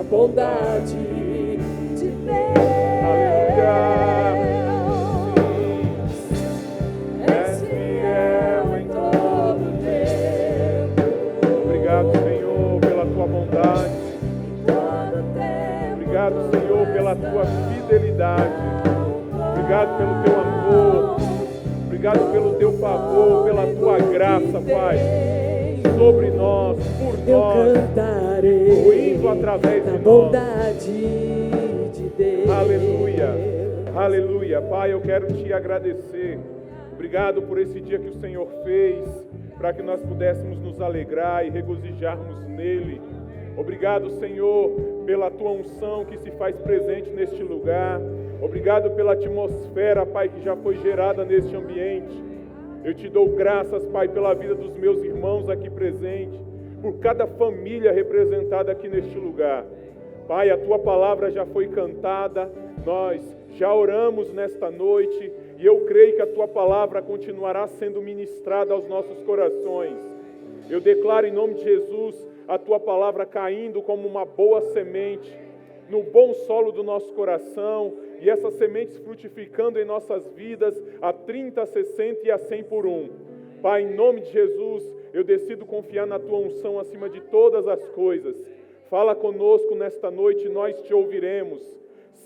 bondade de Deus. És fiel em todo tempo. Obrigado, Senhor, pela tua bondade. Obrigado, Senhor, pela tua fidelidade. Obrigado pelo teu amor. Obrigado pelo teu favor, pela tua graça, Pai, sobre nós, por nós, fluindo através de nós. Aleluia, aleluia. Pai, eu quero te agradecer. Obrigado por esse dia que o Senhor fez, para que nós pudéssemos nos alegrar e regozijarmos nele. Obrigado, Senhor, pela tua unção que se faz presente neste lugar. Obrigado pela atmosfera, Pai, que já foi gerada neste ambiente. Eu te dou graças, Pai, pela vida dos meus irmãos aqui presentes, por cada família representada aqui neste lugar. Pai, a tua palavra já foi cantada, nós já oramos nesta noite e eu creio que a tua palavra continuará sendo ministrada aos nossos corações. Eu declaro em nome de Jesus a tua palavra caindo como uma boa semente no bom solo do nosso coração, e essas sementes frutificando em nossas vidas a 30, a 60 e a 100 por um. Pai, em nome de Jesus, eu decido confiar na tua unção acima de todas as coisas. Fala conosco nesta noite, nós te ouviremos.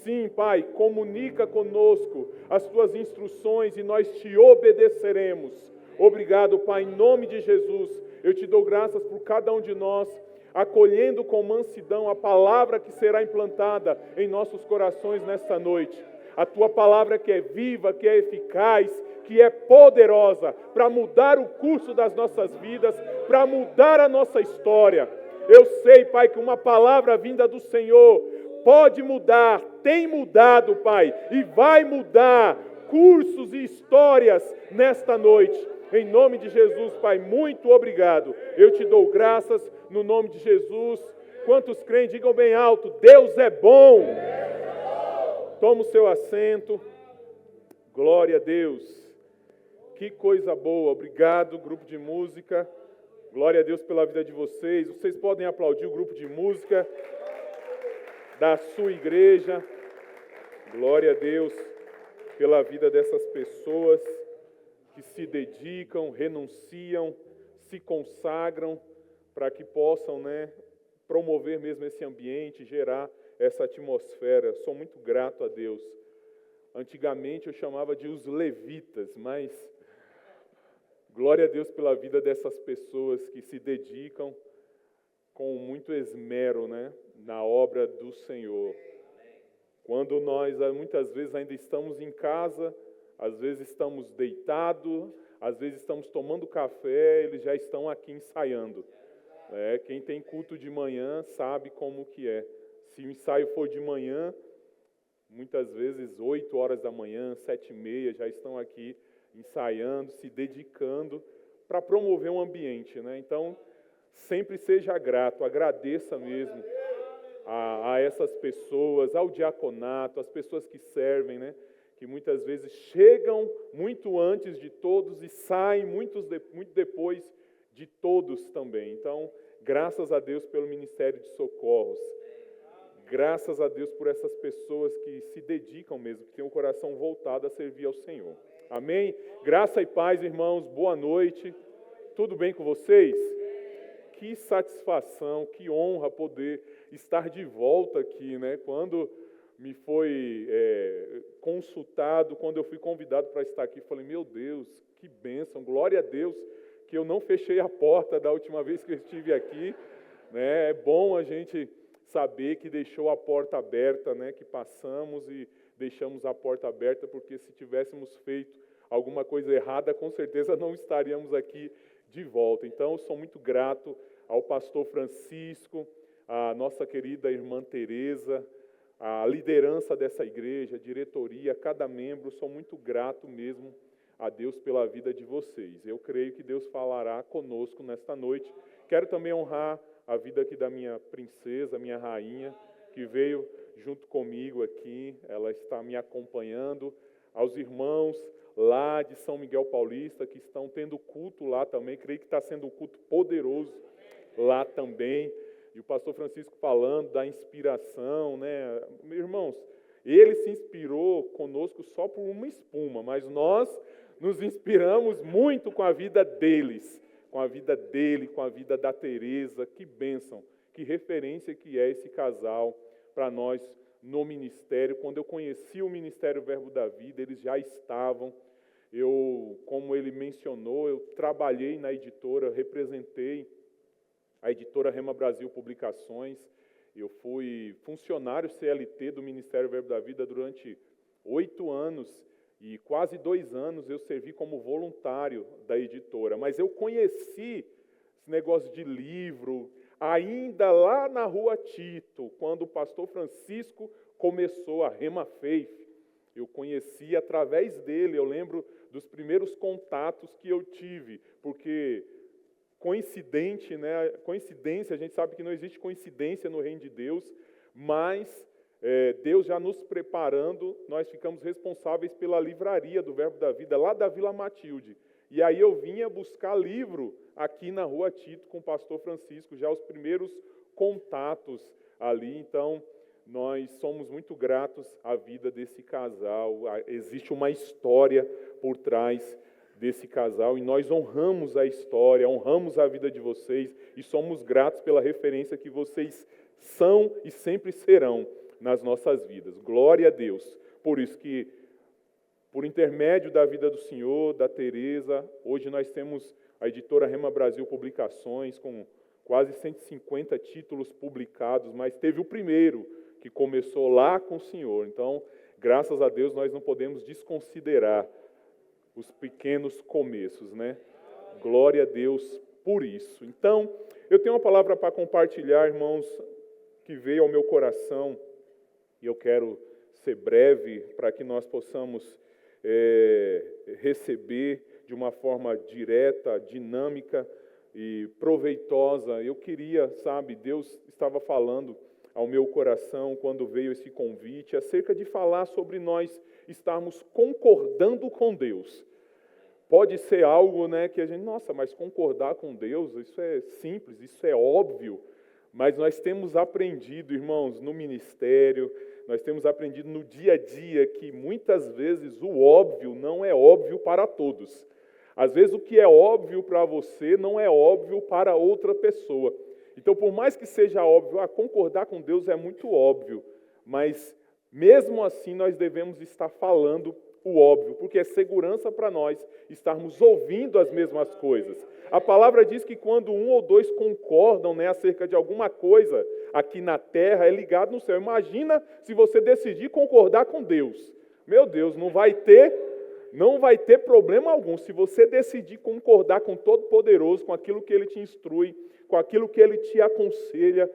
Sim, Pai, comunica conosco as tuas instruções e nós te obedeceremos. Obrigado, Pai, em nome de Jesus. Eu te dou graças por cada um de nós, acolhendo com mansidão a palavra que será implantada em nossos corações nesta noite. A tua palavra que é viva, que é eficaz, que é poderosa para mudar o curso das nossas vidas, para mudar a nossa história. Eu sei, Pai, que uma palavra vinda do Senhor pode mudar, tem mudado, Pai, e vai mudar cursos e histórias nesta noite. Em nome de Jesus, Pai, muito obrigado. Eu te dou graças no nome de Jesus. Quantos creem, digam bem alto: Deus é bom. Toma o seu assento. Glória a Deus. Que coisa boa. Obrigado, grupo de música. Glória a Deus pela vida de vocês. Vocês podem aplaudir o grupo de música da sua igreja. Glória a Deus pela vida dessas pessoas que se dedicam, renunciam, se consagram para que possam, promover mesmo esse ambiente, gerar essa atmosfera. Sou muito grato a Deus. Antigamente eu chamava de os levitas, mas glória a Deus pela vida dessas pessoas que se dedicam com muito esmero, na obra do Senhor. Quando nós muitas vezes ainda estamos em casa, às vezes estamos deitados, às vezes estamos tomando café, eles já estão aqui ensaiando. Quem tem culto de manhã sabe como que é. Se o ensaio for de manhã, muitas vezes 8 horas da manhã, 7h30, já estão aqui ensaiando, se dedicando para promover um ambiente. Então, sempre seja grato, agradeça mesmo a essas pessoas, ao diaconato, às pessoas que servem, que muitas vezes chegam muito antes de todos e saem muito depois de todos também. Então, graças a Deus pelo Ministério de Socorros. Graças a Deus por essas pessoas que se dedicam mesmo, que têm o coração voltado a servir ao Senhor. Amém? Graça e paz, irmãos. Boa noite. Tudo bem com vocês? Que satisfação, que honra poder estar de volta aqui, Quando me foi consultado, quando eu fui convidado para estar aqui, falei, meu Deus, que bênção, glória a Deus, que eu não fechei a porta da última vez que eu estive aqui, É bom a gente saber que deixou a porta aberta, que passamos e deixamos a porta aberta, porque se tivéssemos feito alguma coisa errada, com certeza não estaríamos aqui de volta. Então, eu sou muito grato ao pastor Francisco, à nossa querida irmã Tereza, a liderança dessa igreja, a diretoria, cada membro, sou muito grato mesmo a Deus pela vida de vocês. Eu creio que Deus falará conosco nesta noite. Quero também honrar a vida aqui da minha princesa, minha rainha, que veio junto comigo aqui, ela está me acompanhando, aos irmãos lá de São Miguel Paulista, que estão tendo culto lá também, creio que está sendo um culto poderoso lá também. E o pastor Francisco falando da inspiração, né? Meus irmãos, ele se inspirou conosco só por uma espuma, mas nós nos inspiramos muito com a vida deles, com a vida dele, com a vida da Teresa. Que bênção, que referência que é esse casal para nós no ministério. Quando eu conheci o Ministério Verbo da Vida, eles já estavam. Como ele mencionou, eu trabalhei na editora, representei a editora Rema Brasil Publicações. Eu fui funcionário CLT do Ministério Verbo da Vida durante 8 anos e quase 2 anos eu servi como voluntário da editora. Mas eu conheci esse negócio de livro ainda lá na Rua Tito, quando o pastor Francisco começou a Rema Faith. Eu conheci através dele, eu lembro dos primeiros contatos que eu tive, porque coincidência, a gente sabe que não existe coincidência no reino de Deus, mas Deus já nos preparando, nós ficamos responsáveis pela livraria do Verbo da Vida, lá da Vila Matilde. E aí eu vinha buscar livro aqui na Rua Tito com o pastor Francisco, já os primeiros contatos ali. Então, nós somos muito gratos à vida desse casal. Existe uma história por trás desse casal e nós honramos a história, honramos a vida de vocês e somos gratos pela referência que vocês são e sempre serão nas nossas vidas. Glória a Deus. Por isso que, por intermédio da vida do Senhor, da Teresa, hoje nós temos a editora Rema Brasil Publicações com quase 150 títulos publicados, mas teve o primeiro que começou lá com o Senhor. Então, graças a Deus, nós não podemos desconsiderar os pequenos começos, né? Glória a Deus por isso. Então, eu tenho uma palavra para compartilhar, irmãos, que veio ao meu coração, e eu quero ser breve para que nós possamos receber de uma forma direta, dinâmica e proveitosa. Eu queria, Deus estava falando ao meu coração quando veio esse convite acerca de falar sobre nós estarmos concordando com Deus. Pode ser algo, que a gente, mas concordar com Deus, isso é simples, isso é óbvio. Mas nós temos aprendido, irmãos, no ministério, nós temos aprendido no dia a dia que muitas vezes o óbvio não é óbvio para todos. Às vezes o que é óbvio para você não é óbvio para outra pessoa. Então, por mais que seja óbvio, concordar com Deus é muito óbvio, mas mesmo assim nós devemos estar falando o óbvio, porque é segurança para nós estarmos ouvindo as mesmas coisas. A palavra diz que quando 1 ou 2 concordam, acerca de alguma coisa aqui na terra, é ligado no céu. Imagina se você decidir concordar com Deus. Meu Deus, não vai ter problema algum se você decidir concordar com o Todo-Poderoso, com aquilo que Ele te instrui, com aquilo que Ele te aconselha.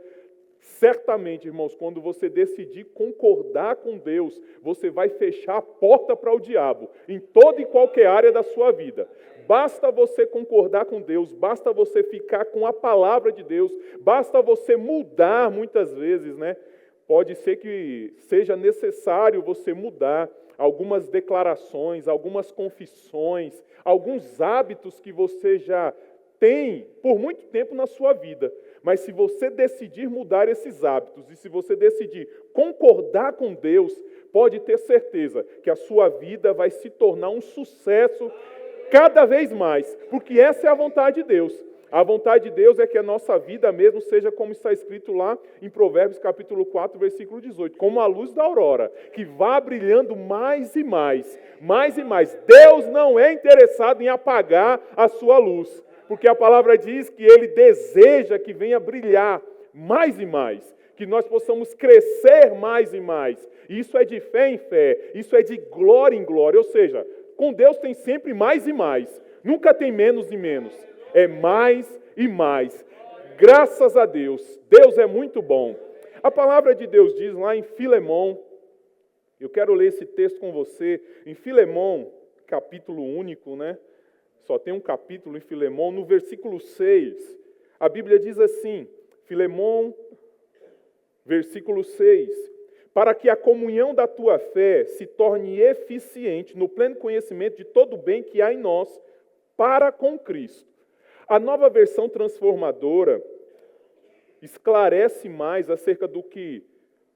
Certamente, irmãos, quando você decidir concordar com Deus, você vai fechar a porta para o diabo, em toda e qualquer área da sua vida. Basta você concordar com Deus, basta você ficar com a palavra de Deus, basta você mudar muitas vezes, Pode ser que seja necessário você mudar algumas declarações, algumas confissões, alguns hábitos que você já tem por muito tempo na sua vida. Mas se você decidir mudar esses hábitos e se você decidir concordar com Deus, pode ter certeza que a sua vida vai se tornar um sucesso cada vez mais, porque essa é a vontade de Deus. A vontade de Deus é que a nossa vida mesmo seja como está escrito lá em Provérbios capítulo 4, versículo 18, como a luz da aurora, que vá brilhando mais e mais, mais e mais. Deus não é interessado em apagar a sua luz, porque a palavra diz que Ele deseja que venha brilhar mais e mais, que nós possamos crescer mais e mais. Isso é de fé em fé, isso é de glória em glória, ou seja, com Deus tem sempre mais e mais, nunca tem menos e menos, é mais e mais. Graças a Deus, Deus é muito bom. A palavra de Deus diz lá em Filemão, eu quero ler esse texto com você, em Filemão, capítulo único, Só tem um capítulo em Filemão, no versículo 6, a Bíblia diz assim, Filemão, versículo 6, para que a comunhão da tua fé se torne eficiente no pleno conhecimento de todo o bem que há em nós para com Cristo. A nova versão transformadora esclarece mais acerca do que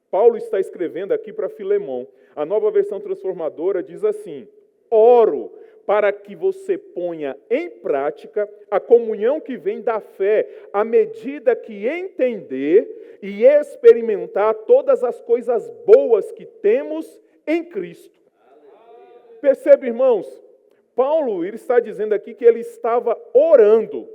Paulo está escrevendo aqui para Filemão. A Nova Versão Transformadora diz assim: oro para que você ponha em prática a comunhão que vem da fé, à medida que entender e experimentar todas as coisas boas que temos em Cristo. Percebe, irmãos? Paulo ele está dizendo aqui que ele estava orando.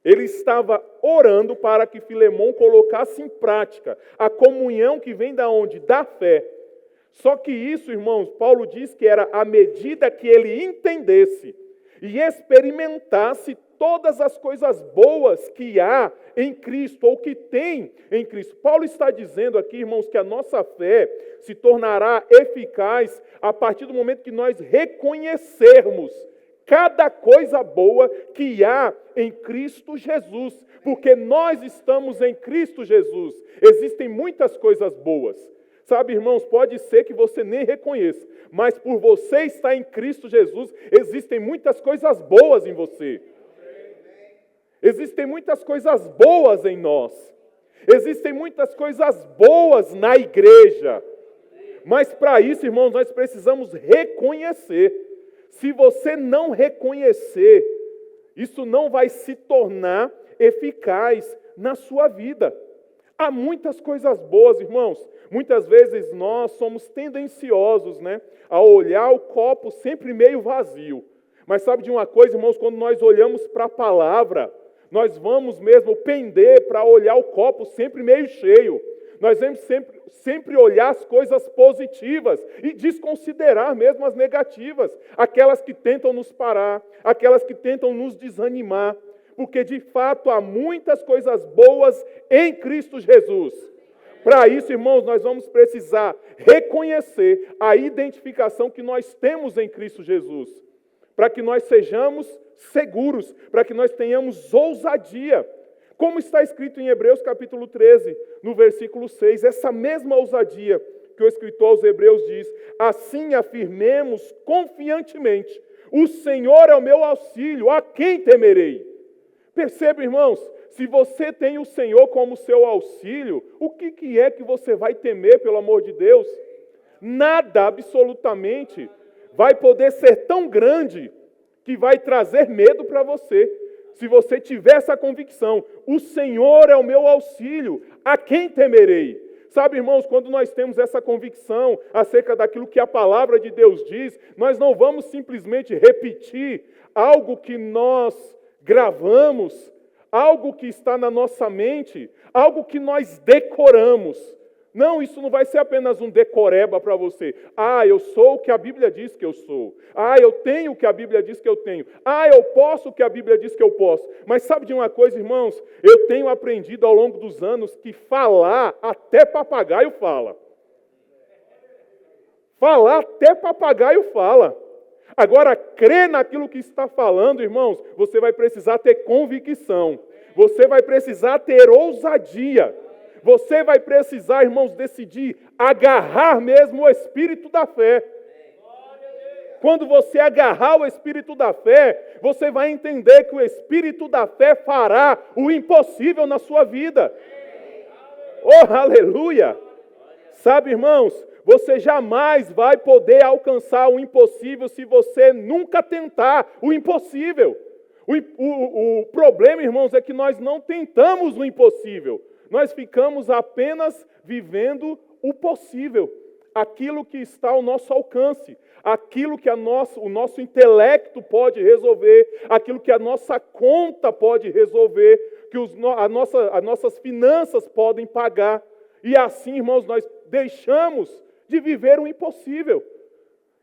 Ele estava orando para que Filemão colocasse em prática a comunhão que vem da onde? Da fé. Só que isso, irmãos, Paulo diz que era à medida que ele entendesse e experimentasse todas as coisas boas que há em Cristo, ou que tem em Cristo. Paulo está dizendo aqui, irmãos, que a nossa fé se tornará eficaz a partir do momento que nós reconhecermos cada coisa boa que há em Cristo Jesus, porque nós estamos em Cristo Jesus. Existem muitas coisas boas. Sabe, irmãos, pode ser que você nem reconheça, mas por você estar em Cristo Jesus, existem muitas coisas boas em você. Existem muitas coisas boas em nós. Existem muitas coisas boas na igreja. Mas para isso, irmãos, nós precisamos reconhecer. Se você não reconhecer, isso não vai se tornar eficaz na sua vida. Há muitas coisas boas, irmãos. Muitas vezes nós somos tendenciosos, a olhar o copo sempre meio vazio. Mas sabe de uma coisa, irmãos? Quando nós olhamos para a palavra, nós vamos mesmo pender para olhar o copo sempre meio cheio. Nós vamos sempre olhar as coisas positivas e desconsiderar mesmo as negativas, aquelas que tentam nos parar, aquelas que tentam nos desanimar, porque de fato há muitas coisas boas em Cristo Jesus. Para isso, irmãos, nós vamos precisar reconhecer a identificação que nós temos em Cristo Jesus, para que nós sejamos seguros, para que nós tenhamos ousadia. Como está escrito em Hebreus capítulo 13, no versículo 6, essa mesma ousadia que o escritor aos Hebreus diz: assim afirmemos confiantemente, o Senhor é o meu auxílio, a quem temerei? Perceba, irmãos, se você tem o Senhor como seu auxílio, o que é que você vai temer, pelo amor de Deus? Nada, absolutamente, vai poder ser tão grande que vai trazer medo para você. Se você tiver essa convicção, o Senhor é o meu auxílio, a quem temerei? Sabe, irmãos, quando nós temos essa convicção acerca daquilo que a palavra de Deus diz, nós não vamos simplesmente repetir algo que nós gravamos, algo que está na nossa mente, algo que nós decoramos. Não, isso não vai ser apenas um decoreba para você. Eu sou o que a Bíblia diz que eu sou. Eu tenho o que a Bíblia diz que eu tenho. Eu posso o que a Bíblia diz que eu posso. Mas sabe de uma coisa, irmãos? Eu tenho aprendido ao longo dos anos que falar, até papagaio fala. Falar, até papagaio fala. Agora, crer naquilo que está falando, irmãos, você vai precisar ter convicção. Você vai precisar ter ousadia. Você vai precisar, irmãos, decidir agarrar mesmo o espírito da fé. Quando você agarrar o espírito da fé, você vai entender que o espírito da fé fará o impossível na sua vida. Oh, aleluia! Sabe, irmãos, você jamais vai poder alcançar o impossível se você nunca tentar o impossível. O problema, irmãos, é que nós não tentamos o impossível. Nós ficamos apenas vivendo o possível, aquilo que está ao nosso alcance, aquilo que o nosso intelecto pode resolver, aquilo que a nossa conta pode resolver, que as nossas finanças podem pagar. E assim, irmãos, nós deixamos de viver o impossível.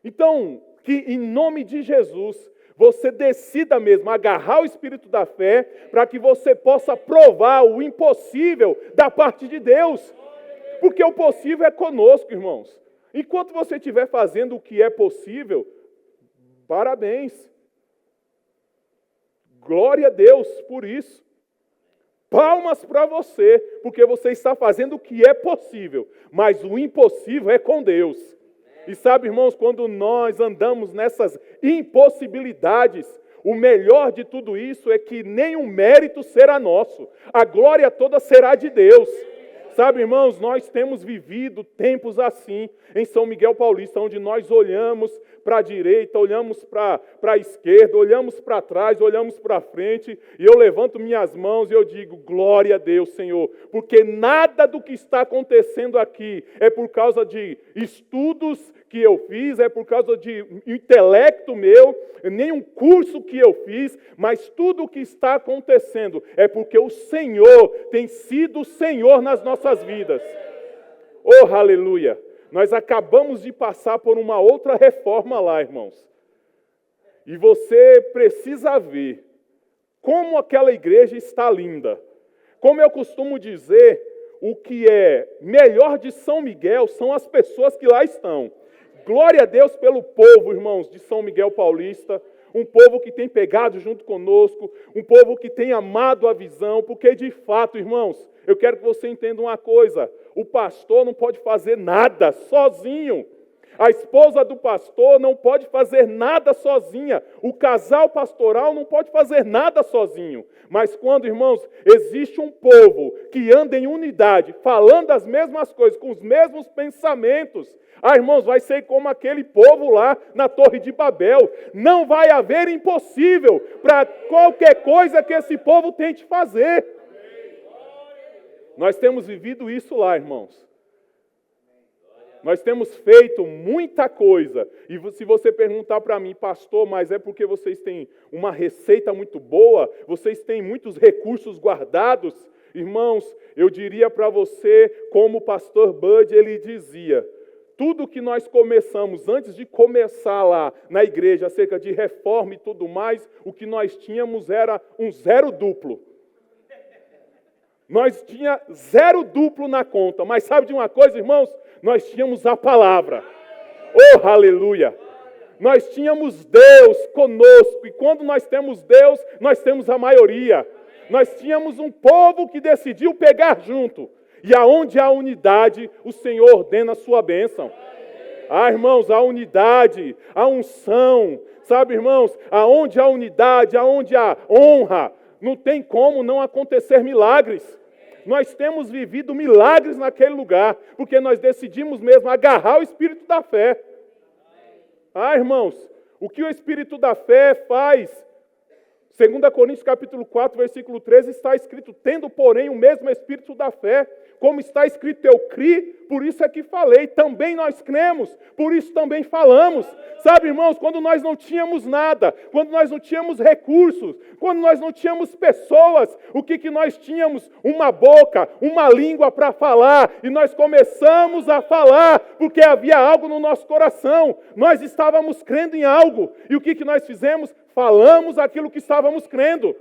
Então, que em nome de Jesus, você decida mesmo agarrar o espírito da fé para que você possa provar o impossível da parte de Deus. Porque o possível é conosco, irmãos. Enquanto você estiver fazendo o que é possível, parabéns. Glória a Deus por isso. Palmas para você, porque você está fazendo o que é possível. Mas o impossível é com Deus. E sabe, irmãos, quando nós andamos nessas impossibilidades, o melhor de tudo isso é que nenhum mérito será nosso. A glória toda será de Deus. Sabe, irmãos, nós temos vivido tempos assim em São Miguel Paulista, onde nós olhamos para a direita, olhamos para a esquerda, olhamos para trás, olhamos para frente, e eu levanto minhas mãos e eu digo, glória a Deus, Senhor, porque nada do que está acontecendo aqui é por causa de estudos que eu fiz, é por causa de intelecto meu, nem um curso que eu fiz, mas tudo o que está acontecendo é porque o Senhor tem sido o Senhor nas nossas vidas. Oh, aleluia! Nós acabamos de passar por uma outra reforma lá, irmãos. E você precisa ver como aquela igreja está linda. Como eu costumo dizer, o que é melhor de São Miguel são as pessoas que lá estão. Glória a Deus pelo povo, irmãos, de São Miguel Paulista, um povo que tem pegado junto conosco, um povo que tem amado a visão, porque de fato, irmãos, eu quero que você entenda uma coisa, o pastor não pode fazer nada sozinho. A esposa do pastor não pode fazer nada sozinha. O casal pastoral não pode fazer nada sozinho. Mas quando, irmãos, existe um povo que anda em unidade, falando as mesmas coisas, com os mesmos pensamentos, irmãos, vai ser como aquele povo lá na Torre de Babel. Não vai haver impossível para qualquer coisa que esse povo tente fazer. Nós temos vivido isso lá, irmãos. Nós temos feito muita coisa. E se você perguntar para mim, pastor, mas é porque vocês têm uma receita muito boa? Vocês têm muitos recursos guardados? Irmãos, eu diria para você, como o pastor Bud, ele dizia, tudo que nós começamos, antes de começar lá na igreja, acerca de reforma e tudo mais, o que nós tínhamos era um zero duplo. Nós tinha zero duplo na conta. Mas sabe de uma coisa, irmãos? Nós tínhamos a palavra. Oh, aleluia! Nós tínhamos Deus conosco. E quando nós temos Deus, nós temos a maioria. Nós tínhamos um povo que decidiu pegar junto. E aonde há unidade, o Senhor ordena a sua bênção. Irmãos, a unidade, a unção. Sabe, irmãos? Aonde há unidade, aonde há honra, não tem como não acontecer milagres. Nós temos vivido milagres naquele lugar, porque nós decidimos mesmo agarrar o Espírito da fé. Irmãos, o que o Espírito da fé faz? 2 Coríntios capítulo 4, versículo 13, está escrito, tendo, porém, o mesmo Espírito da fé, como está escrito, eu criei, por isso é que falei, também nós cremos, por isso também falamos. Sabe, irmãos, quando nós não tínhamos nada, quando nós não tínhamos recursos, quando nós não tínhamos pessoas, o que nós tínhamos? Uma boca, uma língua para falar, e nós começamos a falar, porque havia algo no nosso coração, nós estávamos crendo em algo, e o que nós fizemos? Falamos aquilo que estávamos crendo.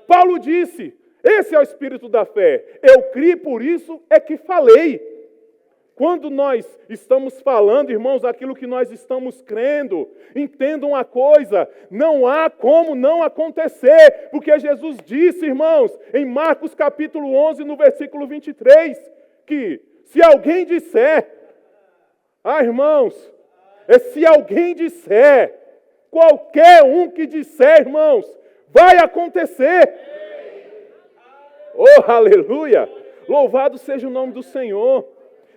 Paulo disse, esse é o Espírito da fé. Eu criei, por isso é que falei. Quando nós estamos falando, irmãos, aquilo que nós estamos crendo, entendam uma coisa, não há como não acontecer, porque Jesus disse, irmãos, em Marcos capítulo 11, no versículo 23, que se alguém disser, irmãos, se alguém disser, qualquer um que disser, irmãos, vai acontecer. Oh, aleluia! Louvado seja o nome do Senhor.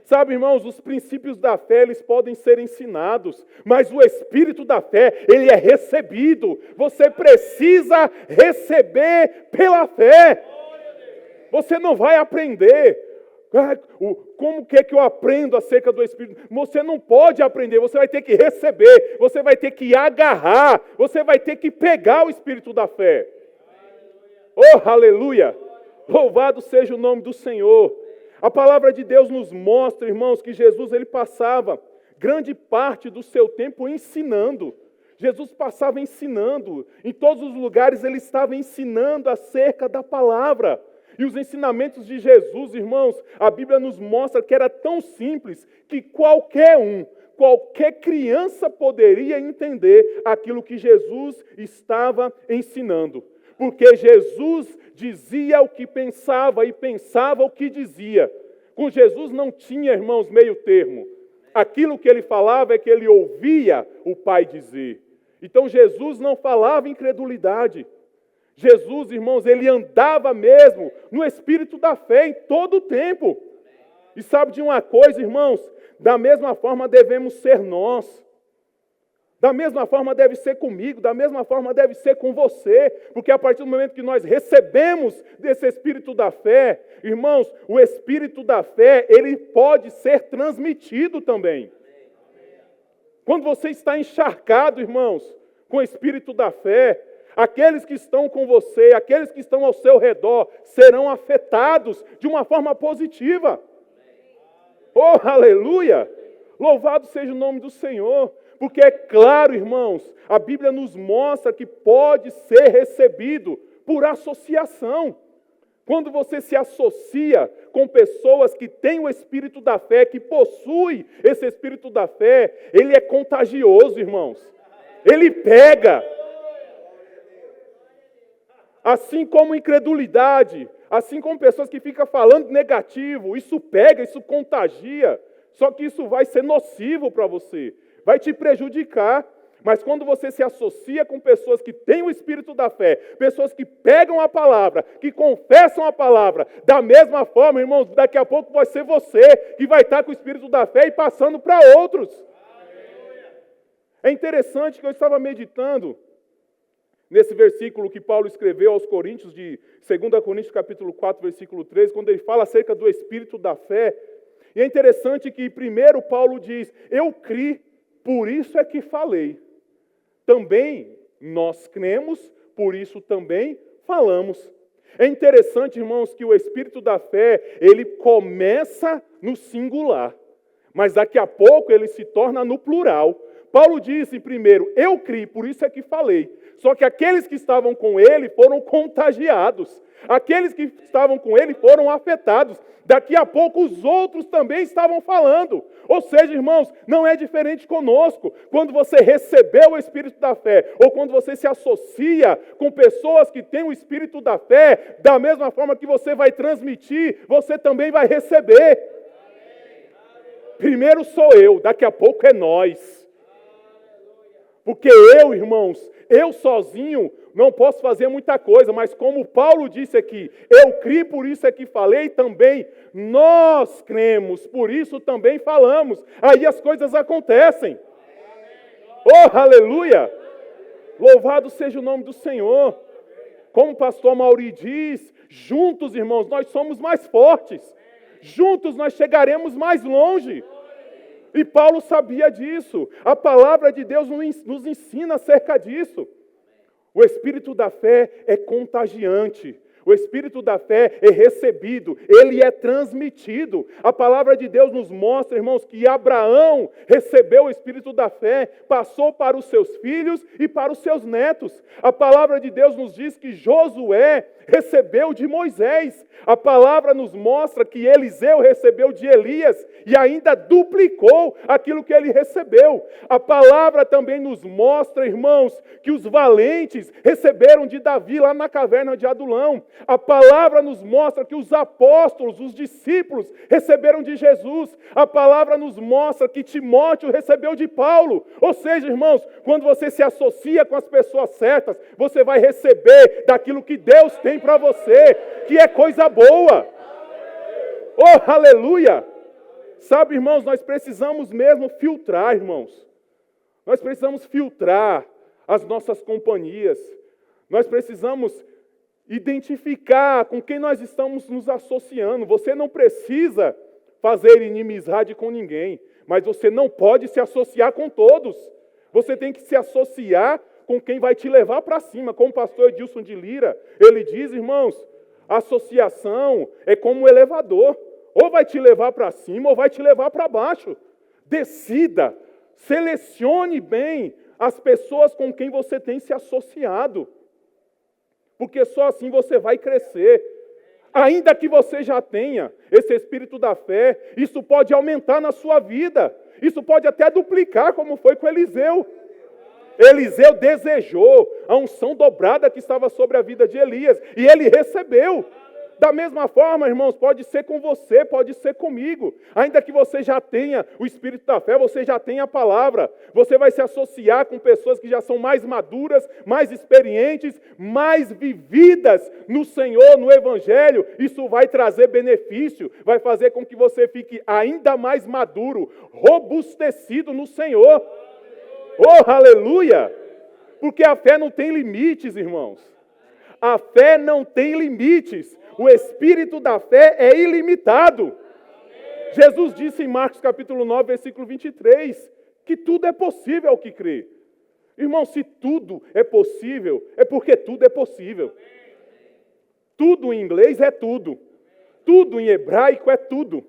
Sabe, irmãos, os princípios da fé, eles podem ser ensinados, mas o Espírito da fé, ele é recebido. Você precisa receber pela fé. Você não vai aprender. Como que eu aprendo acerca do Espírito? Você não pode aprender, você vai ter que receber, você vai ter que agarrar, você vai ter que pegar o Espírito da fé. Oh, aleluia! Louvado seja o nome do Senhor. A palavra de Deus nos mostra, irmãos, que Jesus ele passava grande parte do seu tempo ensinando. Jesus passava ensinando, em todos os lugares ele estava ensinando acerca da palavra. E os ensinamentos de Jesus, irmãos, a Bíblia nos mostra que era tão simples que qualquer criança poderia entender aquilo que Jesus estava ensinando. Porque Jesus dizia o que pensava e pensava o que dizia. Com Jesus não tinha, irmãos, meio termo. Aquilo que ele falava é que ele ouvia o Pai dizer. Então Jesus não falava incredulidade. Jesus, irmãos, ele andava mesmo no espírito da fé em todo o tempo. E sabe de uma coisa, irmãos? Da mesma forma devemos ser nós. Da mesma forma deve ser comigo, da mesma forma deve ser com você, porque a partir do momento que nós recebemos desse espírito da fé, irmãos, o espírito da fé, ele pode ser transmitido também. Quando você está encharcado, irmãos, com o espírito da fé, aqueles que estão com você, aqueles que estão ao seu redor, serão afetados de uma forma positiva. Oh, aleluia! Louvado seja o nome do Senhor. Porque é claro, irmãos, a Bíblia nos mostra que pode ser recebido por associação. Quando você se associa com pessoas que têm o espírito da fé, que possui esse espírito da fé, ele é contagioso, irmãos. Ele pega. Assim como incredulidade, assim como pessoas que ficam falando negativo, isso pega, isso contagia. Só que isso vai ser nocivo para você. Vai te prejudicar, mas quando você se associa com pessoas que têm o espírito da fé, pessoas que pegam a palavra, que confessam a palavra, da mesma forma, irmãos, daqui a pouco vai ser você que vai estar com o espírito da fé e passando para outros. É interessante que eu estava meditando nesse versículo que Paulo escreveu aos Coríntios, de 2 Coríntios capítulo 4, versículo 13, quando ele fala acerca do espírito da fé. E é interessante que primeiro Paulo diz, eu criei, por isso é que falei. Também nós cremos, por isso também falamos. É interessante, irmãos, que o espírito da fé, ele começa no singular, mas daqui a pouco ele se torna no plural. Paulo disse primeiro, eu criei, por isso é que falei. Só que aqueles que estavam com ele foram contagiados. Aqueles que estavam com ele foram afetados. Daqui a pouco os outros também estavam falando. Ou seja, irmãos, não é diferente conosco. Quando você recebeu o espírito da fé, ou quando você se associa com pessoas que têm o espírito da fé, da mesma forma que você vai transmitir, você também vai receber. Primeiro sou eu, daqui a pouco é nós. Porque eu, irmãos, eu sozinho não posso fazer muita coisa, mas como Paulo disse aqui, eu criei, por isso é que falei também, nós cremos, por isso também falamos. Aí as coisas acontecem. Oh, aleluia! Louvado seja o nome do Senhor. Como o pastor Mauri diz, juntos, irmãos, nós somos mais fortes. Juntos nós chegaremos mais longe. E Paulo sabia disso. A palavra de Deus nos ensina acerca disso. O espírito da fé é contagiante. O espírito da fé é recebido, ele é transmitido. A palavra de Deus nos mostra, irmãos, que Abraão recebeu o espírito da fé, passou para os seus filhos e para os seus netos. A palavra de Deus nos diz que Josué recebeu de Moisés. A palavra nos mostra que Eliseu recebeu de Elias e ainda duplicou aquilo que ele recebeu. A palavra também nos mostra, irmãos, que os valentes receberam de Davi lá na caverna de Adulão. A palavra nos mostra que os apóstolos, os discípulos, receberam de Jesus. A palavra nos mostra que Timóteo recebeu de Paulo. Ou seja, irmãos, quando você se associa com as pessoas certas, você vai receber daquilo que Deus tem para você, que é coisa boa. Oh, aleluia! Sabe, irmãos, nós precisamos mesmo filtrar, irmãos. Nós precisamos filtrar as nossas companhias. Nós precisamos identificar com quem nós estamos nos associando. Você não precisa fazer inimizade com ninguém, mas você não pode se associar com todos. Você tem que se associar com quem vai te levar para cima. Como o pastor Edilson de Lira, ele diz, irmãos, a associação é como um elevador. Ou vai te levar para cima ou vai te levar para baixo. Decida, selecione bem as pessoas com quem você tem se associado. Porque só assim você vai crescer. Ainda que você já tenha esse espírito da fé, isso pode aumentar na sua vida. Isso pode até duplicar, como foi com Eliseu. Eliseu desejou a unção dobrada que estava sobre a vida de Elias. E ele recebeu. Da mesma forma, irmãos, pode ser com você, pode ser comigo. Ainda que você já tenha o espírito da fé, você já tenha a palavra. Você vai se associar com pessoas que já são mais maduras, mais experientes, mais vividas no Senhor, no Evangelho. Isso vai trazer benefício, vai fazer com que você fique ainda mais maduro, robustecido no Senhor. Oh, aleluia! Porque a fé não tem limites, irmãos. A fé não tem limites. O espírito da fé é ilimitado. Jesus disse em Marcos capítulo 9, versículo 23, que tudo é possível ao que crê. Irmão, se tudo é possível, é porque tudo é possível. Tudo em inglês é tudo. Tudo em hebraico é tudo.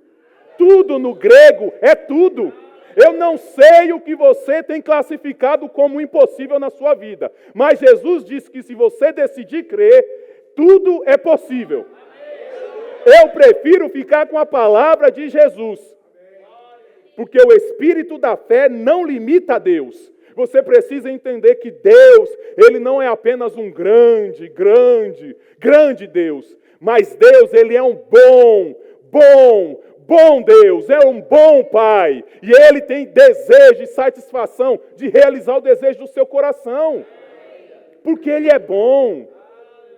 Tudo no grego é tudo. Eu não sei o que você tem classificado como impossível na sua vida, mas Jesus disse que se você decidir crer, tudo é possível. Eu prefiro ficar com a palavra de Jesus, porque o espírito da fé não limita a Deus. Você precisa entender que Deus, Ele não é apenas um grande Deus, mas Deus, Ele é um bom Deus, é um bom Pai, e Ele tem desejo e satisfação de realizar o desejo do seu coração, porque Ele é bom.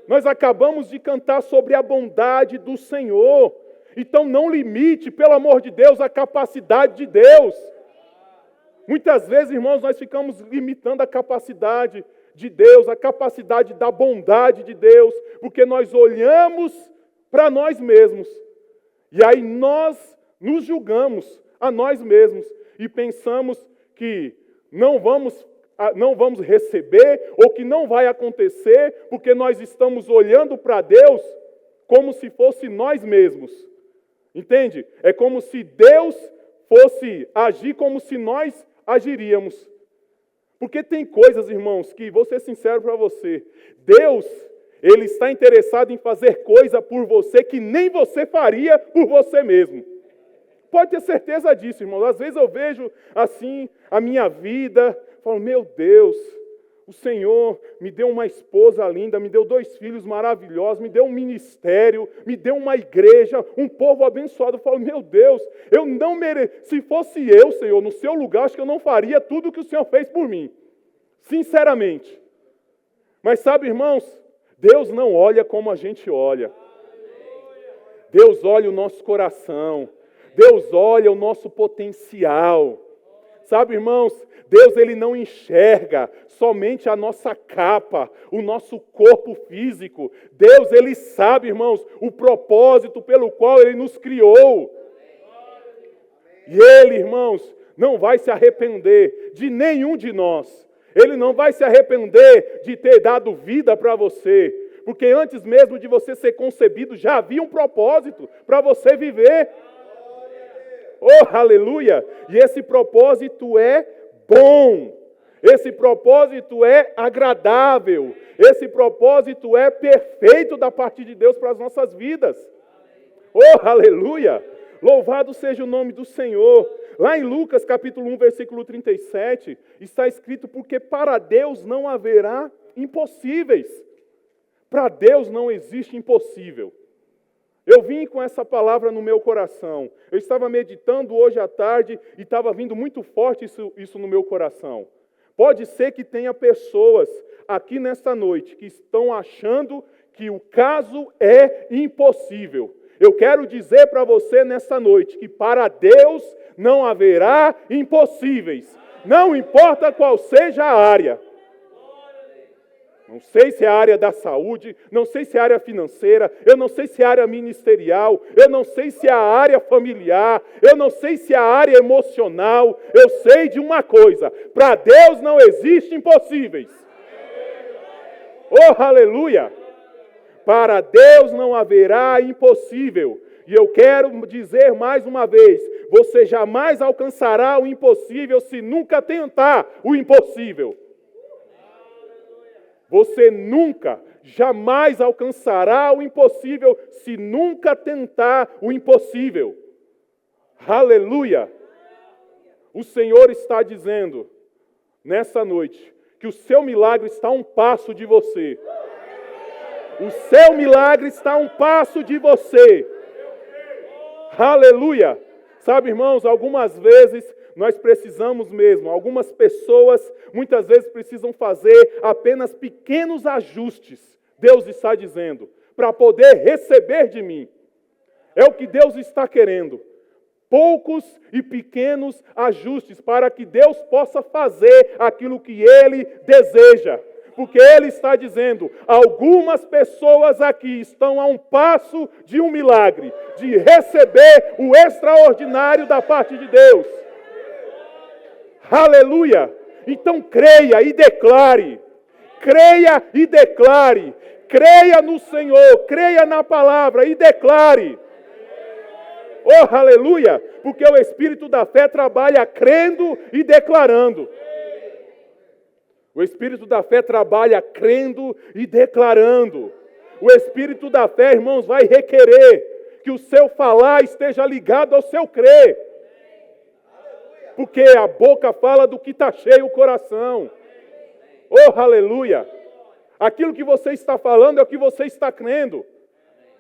Nós acabamos de cantar sobre a bondade do Senhor, então não limite, pelo amor de Deus, a capacidade de Deus. Muitas vezes, irmãos, nós ficamos limitando a capacidade de Deus, a capacidade da bondade de Deus, porque nós olhamos para nós mesmos. E aí nós nos julgamos a nós mesmos e pensamos que não vamos receber ou que não vai acontecer porque nós estamos olhando para Deus como se fosse nós mesmos. Entende? É como se Deus fosse agir como se nós agiríamos. Porque tem coisas, irmãos, que vou ser sincero para você. Deus, Ele está interessado em fazer coisa por você que nem você faria por você mesmo. Pode ter certeza disso, irmãos. Às vezes eu vejo assim a minha vida, falo, meu Deus, o Senhor me deu uma esposa linda, me deu 2 filhos maravilhosos, me deu um ministério, me deu uma igreja, um povo abençoado. Eu falo, meu Deus, eu não mereço. Se fosse eu, Senhor, no seu lugar, acho que eu não faria tudo o que o Senhor fez por mim. Sinceramente. Mas sabe, irmãos, Deus não olha como a gente olha. Deus olha o nosso coração. Deus olha o nosso potencial. Sabe, irmãos, Deus ele não enxerga somente a nossa capa, o nosso corpo físico. Deus ele sabe, irmãos, o propósito pelo qual Ele nos criou. E Ele, irmãos, não vai se arrepender de nenhum de nós. Ele não vai se arrepender de ter dado vida para você. Porque antes mesmo de você ser concebido, já havia um propósito para você viver. Oh, aleluia! E esse propósito é bom. Esse propósito é agradável. Esse propósito é perfeito da parte de Deus para as nossas vidas. Oh, aleluia! Louvado seja o nome do Senhor. Lá em Lucas capítulo 1, versículo 37, está escrito, porque para Deus não haverá impossíveis. Para Deus não existe impossível. Eu vim com essa palavra no meu coração. Eu estava meditando hoje à tarde e estava vindo muito forte isso no meu coração. Pode ser que tenha pessoas aqui nesta noite que estão achando que o caso é impossível. Eu quero dizer para você nesta noite que para Deus não haverá impossíveis. Não importa qual seja a área. Não sei se é a área da saúde, não sei se é a área financeira, eu não sei se é a área ministerial, eu não sei se é a área familiar, eu não sei se é a área emocional. Eu sei de uma coisa, para Deus não existem impossíveis. Oh, aleluia! Para Deus não haverá impossível. E eu quero dizer mais uma vez, você jamais alcançará o impossível se nunca tentar o impossível. Você nunca, jamais alcançará o impossível se nunca tentar o impossível. Aleluia! O Senhor está dizendo, nessa noite, que o seu milagre está a um passo de você. O seu milagre está a um passo de você. Aleluia! Sabe, irmãos, algumas vezes nós precisamos mesmo, algumas pessoas muitas vezes precisam fazer apenas pequenos ajustes, Deus está dizendo, para poder receber de mim. É o que Deus está querendo. Poucos e pequenos ajustes para que Deus possa fazer aquilo que Ele deseja. Porque Ele está dizendo, algumas pessoas aqui estão a um passo de um milagre, de receber o extraordinário da parte de Deus. Aleluia! Então creia e declare. Creia e declare. Creia no Senhor, creia na palavra e declare. Oh, aleluia! Porque o Espírito da fé trabalha crendo e declarando. O Espírito da fé trabalha crendo e declarando. O Espírito da fé, irmãos, vai requerer que o seu falar esteja ligado ao seu crer. Porque a boca fala do que está cheio o coração. Oh, aleluia! Aquilo que você está falando é o que você está crendo.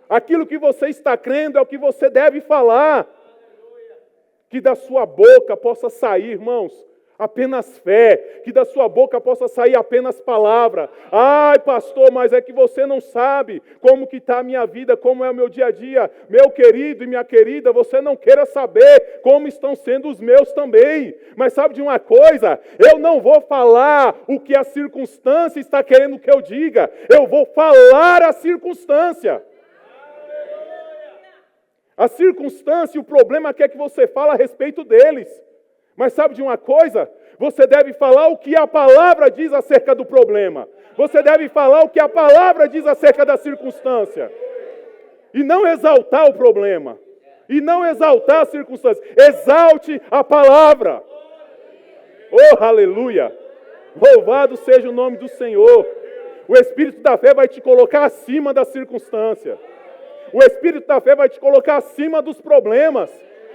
Aquilo que você está crendo é o que você deve falar. Que da sua boca possa sair, irmãos, apenas fé, que da sua boca possa sair apenas palavra. Ai, pastor, mas é que você não sabe como que está a minha vida, como é o meu dia a dia. Meu querido e minha querida, você não queira saber como estão sendo os meus também. Mas sabe de uma coisa? Eu não vou falar o que a circunstância está querendo que eu diga. Eu vou falar a circunstância. A circunstância e o problema quer que você fale a respeito deles. Mas sabe de uma coisa? Você deve falar o que a palavra diz acerca do problema. Você deve falar o que a palavra diz acerca da circunstância. E não exaltar o problema. E não exaltar a circunstância. Exalte a palavra. Oh, aleluia! Louvado seja o nome do Senhor. O Espírito da fé vai te colocar acima da circunstância. O Espírito da fé vai te colocar acima dos problemas.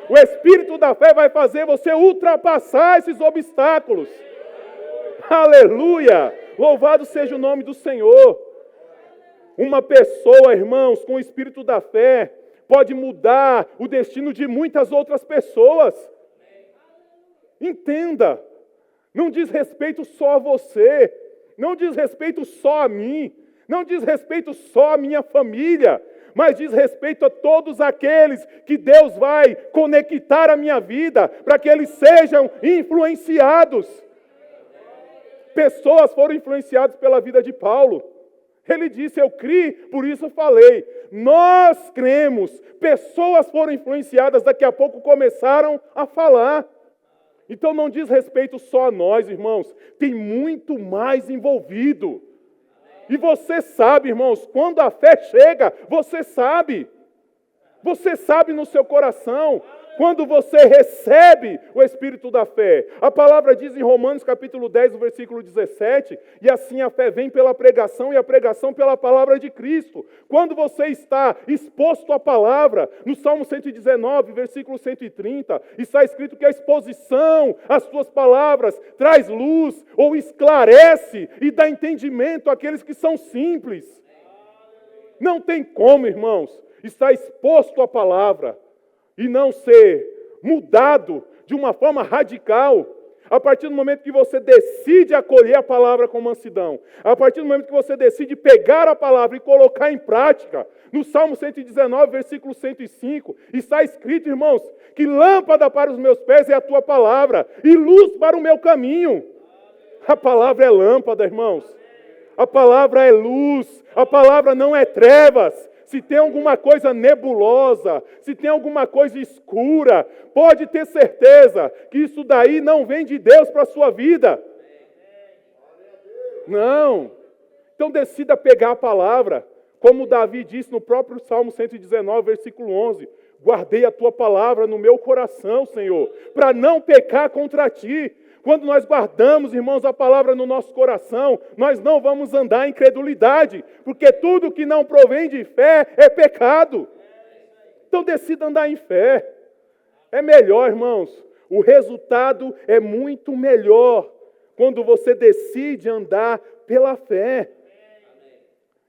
O Espírito da fé vai fazer você ultrapassar esses obstáculos. Aleluia! Louvado seja o nome do Senhor. Uma pessoa, irmãos, com o Espírito da fé, pode mudar o destino de muitas outras pessoas. Entenda, não diz respeito só a você, não diz respeito só a mim, não diz respeito só à minha família, mas diz respeito a todos aqueles que Deus vai conectar a minha vida, para que eles sejam influenciados. Pessoas foram influenciadas pela vida de Paulo. Ele disse, eu criei, por isso falei. Nós cremos. Pessoas foram influenciadas, daqui a pouco começaram a falar. Então não diz respeito só a nós, irmãos. Tem muito mais envolvido. E você sabe, irmãos, quando a fé chega, você sabe. Você sabe no seu coração. Quando você recebe o Espírito da fé. A palavra diz em Romanos capítulo 10, versículo 17, e assim a fé vem pela pregação e a pregação pela palavra de Cristo. Quando você está exposto à palavra, no Salmo 119, versículo 130, está escrito que a exposição às suas palavras traz luz ou esclarece e dá entendimento àqueles que são simples. Não tem como, irmãos, estar exposto à palavra e não ser mudado de uma forma radical. A partir do momento que você decide acolher a palavra com mansidão, a partir do momento que você decide pegar a palavra e colocar em prática, no Salmo 119, versículo 105, está escrito, irmãos, que lâmpada para os meus pés é a tua palavra e luz para o meu caminho. A palavra é lâmpada, irmãos. A palavra é luz. A palavra não é trevas. Se tem alguma coisa nebulosa, se tem alguma coisa escura, pode ter certeza que isso daí não vem de Deus para a sua vida. Não. Então decida pegar a palavra, como Davi disse no próprio Salmo 119, versículo 11. Guardei a tua palavra no meu coração, Senhor, para não pecar contra ti. Quando nós guardamos, irmãos, a palavra no nosso coração, nós não vamos andar em incredulidade, porque tudo que não provém de fé é pecado. Então decida andar em fé. É melhor, irmãos, o resultado é muito melhor quando você decide andar pela fé.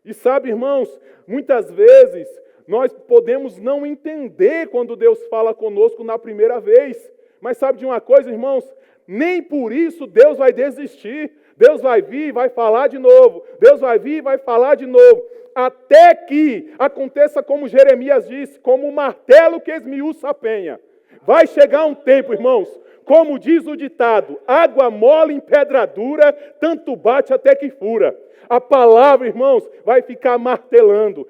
E sabe, irmãos, muitas vezes nós podemos não entender quando Deus fala conosco na primeira vez. Mas sabe de uma coisa, irmãos? Nem por isso Deus vai desistir. Deus vai vir e vai falar de novo. Deus vai vir e vai falar de novo. Até que aconteça como Jeremias disse, como o martelo que esmiuça a penha. Vai chegar um tempo, irmãos, como diz o ditado, água mole em pedra dura, tanto bate até que fura. A palavra, irmãos, vai ficar martelando,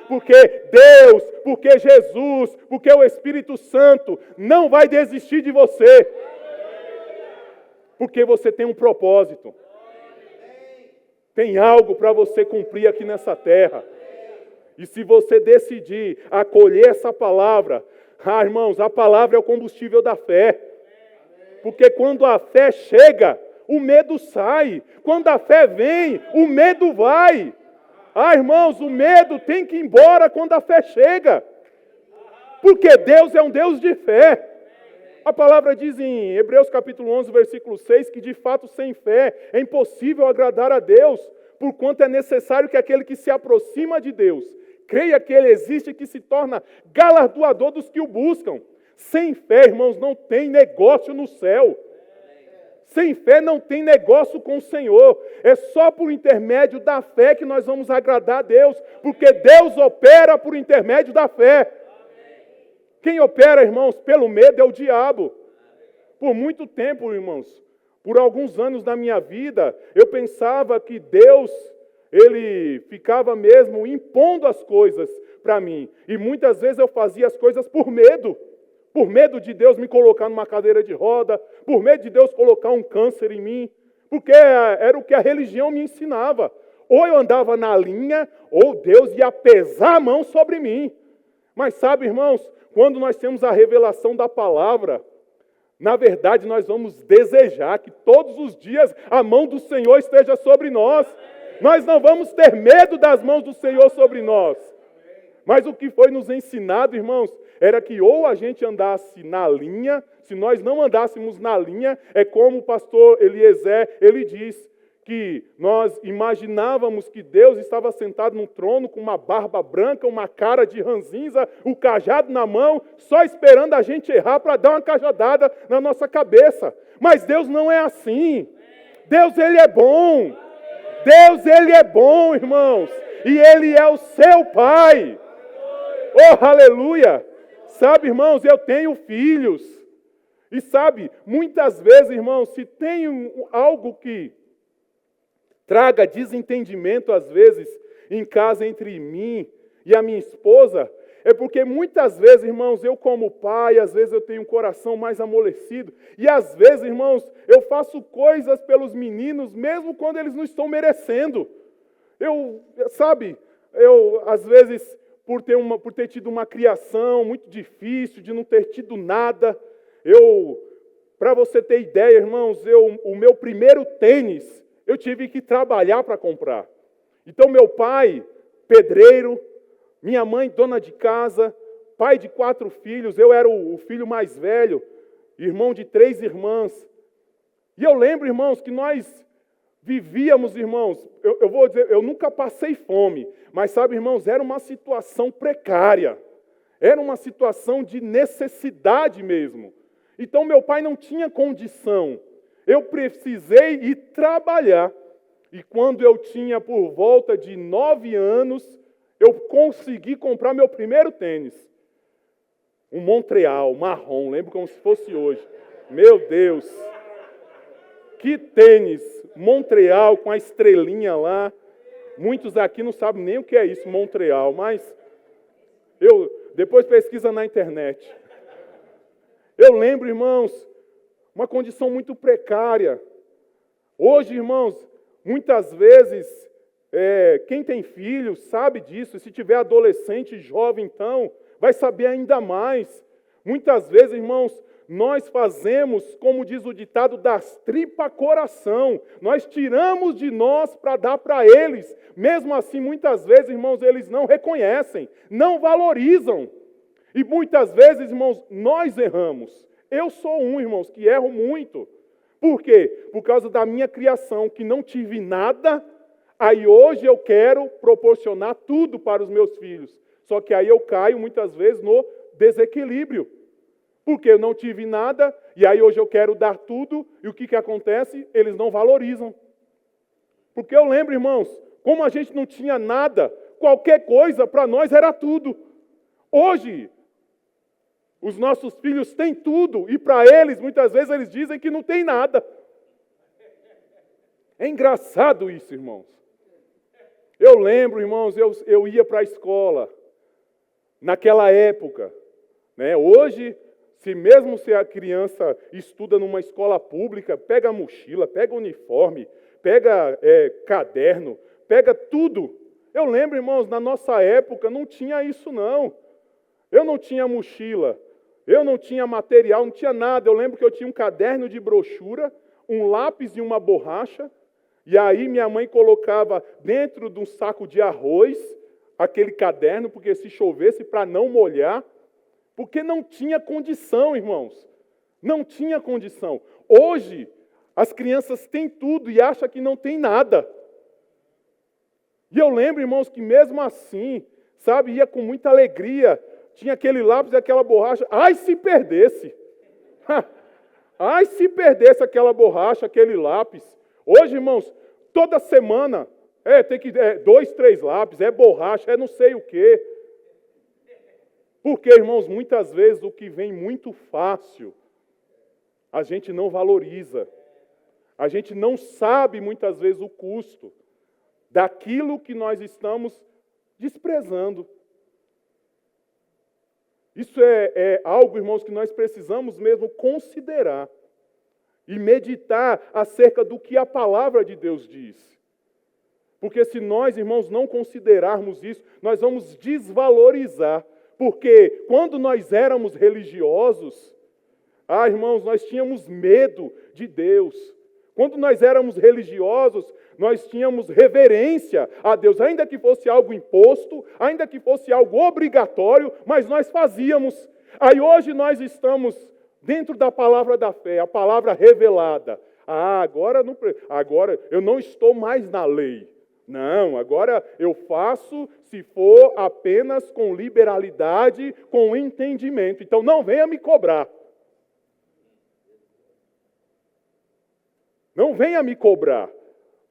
porque Deus, porque Jesus, porque o Espírito Santo não vai desistir de você. Porque você tem um propósito. Tem algo para você cumprir aqui nessa terra. E se você decidir acolher essa palavra, irmãos, a palavra é o combustível da fé. Porque quando a fé chega, o medo sai. Quando a fé vem, o medo vai. Irmãos, o medo tem que ir embora quando a fé chega. Porque Deus é um Deus de fé. A palavra diz em Hebreus capítulo 11, versículo 6, que de fato sem fé é impossível agradar a Deus, porquanto é necessário que aquele que se aproxima de Deus creia que Ele existe e que se torna galardoador dos que o buscam. Sem fé, irmãos, não tem negócio no céu. Sem fé não tem negócio com o Senhor. É só por intermédio da fé que nós vamos agradar a Deus, porque Deus opera por intermédio da fé. Quem opera, irmãos, pelo medo é o diabo. Por muito tempo, irmãos, por alguns anos da minha vida, eu pensava que Deus, Ele ficava mesmo impondo as coisas para mim. E muitas vezes eu fazia as coisas por medo. Por medo de Deus me colocar numa cadeira de roda, por medo de Deus colocar um câncer em mim, porque era o que a religião me ensinava. Ou eu andava na linha, ou Deus ia pesar a mão sobre mim. Mas sabe, irmãos, quando nós temos a revelação da palavra, na verdade nós vamos desejar que todos os dias a mão do Senhor esteja sobre nós. Nós não vamos ter medo das mãos do Senhor sobre nós. Mas o que foi nos ensinado, irmãos, era que ou a gente andasse na linha, se nós não andássemos na linha, é como o pastor Eliezer, ele diz que nós imaginávamos que Deus estava sentado num trono com uma barba branca, uma cara de ranzinza, o cajado na mão, só esperando a gente errar para dar uma cajadada na nossa cabeça. Mas Deus não é assim. Deus, Ele é bom. Deus, Ele é bom, irmãos. E Ele é o seu Pai. Oh, aleluia! Sabe, irmãos, eu tenho filhos. E sabe, muitas vezes, irmãos, se tem algo que traga desentendimento, às vezes, em casa entre mim e a minha esposa, é porque muitas vezes, irmãos, eu como pai, às vezes eu tenho um coração mais amolecido, e às vezes, irmãos, eu faço coisas pelos meninos, mesmo quando eles não estão merecendo. Às vezes, por ter tido uma criação muito difícil, de não ter tido nada, para você ter ideia, irmãos, o meu primeiro tênis, eu tive que trabalhar para comprar. Então, meu pai, pedreiro, minha mãe, dona de casa, pai de 4 filhos, eu era o filho mais velho, irmão de 3 irmãs. E eu lembro, irmãos, que nós vivíamos, irmãos, eu vou dizer, eu nunca passei fome, mas sabe, irmãos, era uma situação precária, era uma situação de necessidade mesmo. Então, meu pai não tinha condição. Eu precisei ir trabalhar. E quando eu tinha por volta de 9 anos, eu consegui comprar meu primeiro tênis. Um Montreal, marrom, lembro como se fosse hoje. Meu Deus! Que tênis! Montreal com a estrelinha lá. Muitos aqui não sabem nem o que é isso, Montreal, mas depois pesquisa na internet. Eu lembro, irmãos, uma condição muito precária. Hoje, irmãos, muitas vezes, quem tem filhos sabe disso. Se tiver adolescente, jovem, então, vai saber ainda mais. Muitas vezes, irmãos, nós fazemos, como diz o ditado, das tripas coração. Nós tiramos de nós para dar para eles. Mesmo assim, muitas vezes, irmãos, eles não reconhecem, não valorizam. E muitas vezes, irmãos, nós erramos. Eu sou irmãos, que erro muito. Por quê? Por causa da minha criação, que não tive nada, Aí hoje eu quero proporcionar tudo para os meus filhos. Só que aí eu caio muitas vezes no desequilíbrio. Porque eu não tive nada, e aí hoje eu quero dar tudo, e o que acontece? Eles não valorizam. Porque eu lembro, irmãos, como a gente não tinha nada, qualquer coisa para nós era tudo. Hoje, os nossos filhos têm tudo, e para eles, muitas vezes, eles dizem que não tem nada. É engraçado isso, irmãos. Eu lembro, irmãos, eu ia para a escola, naquela época. Né? Hoje, se a criança estuda numa escola pública, pega a mochila, pega o uniforme, pega caderno, pega tudo. Eu lembro, irmãos, na nossa época não tinha isso não. Eu não tinha mochila, eu não tinha material, não tinha nada. Eu lembro que eu tinha um caderno de brochura, um lápis e uma borracha, e aí minha mãe colocava dentro de um saco de arroz aquele caderno, porque se chovesse para não molhar, porque não tinha condição, irmãos. Não tinha condição. Hoje, as crianças têm tudo e acham que não tem nada. E eu lembro, irmãos, que mesmo assim, sabe, ia com muita alegria, tinha aquele lápis e aquela borracha. Ai, se perdesse! Ai, se perdesse aquela borracha, aquele lápis. Hoje, irmãos, toda semana, tem que 2, 3 lápis, borracha, não sei o quê. Porque, irmãos, muitas vezes o que vem muito fácil, a gente não valoriza. A gente não sabe, muitas vezes, o custo daquilo que nós estamos desprezando. Isso é algo, irmãos, que nós precisamos mesmo considerar e meditar acerca do que a palavra de Deus diz. Porque se nós, irmãos, não considerarmos isso, nós vamos desvalorizar. Porque quando nós éramos religiosos, irmãos, nós tínhamos medo de Deus. Quando nós éramos religiosos, nós tínhamos reverência a Deus, ainda que fosse algo imposto, ainda que fosse algo obrigatório, mas nós fazíamos. Aí hoje nós estamos dentro da palavra da fé, a palavra revelada. Agora eu não estou mais na lei. Não, agora eu faço se for apenas com liberalidade, com entendimento. Então não venha me cobrar. Não venha me cobrar.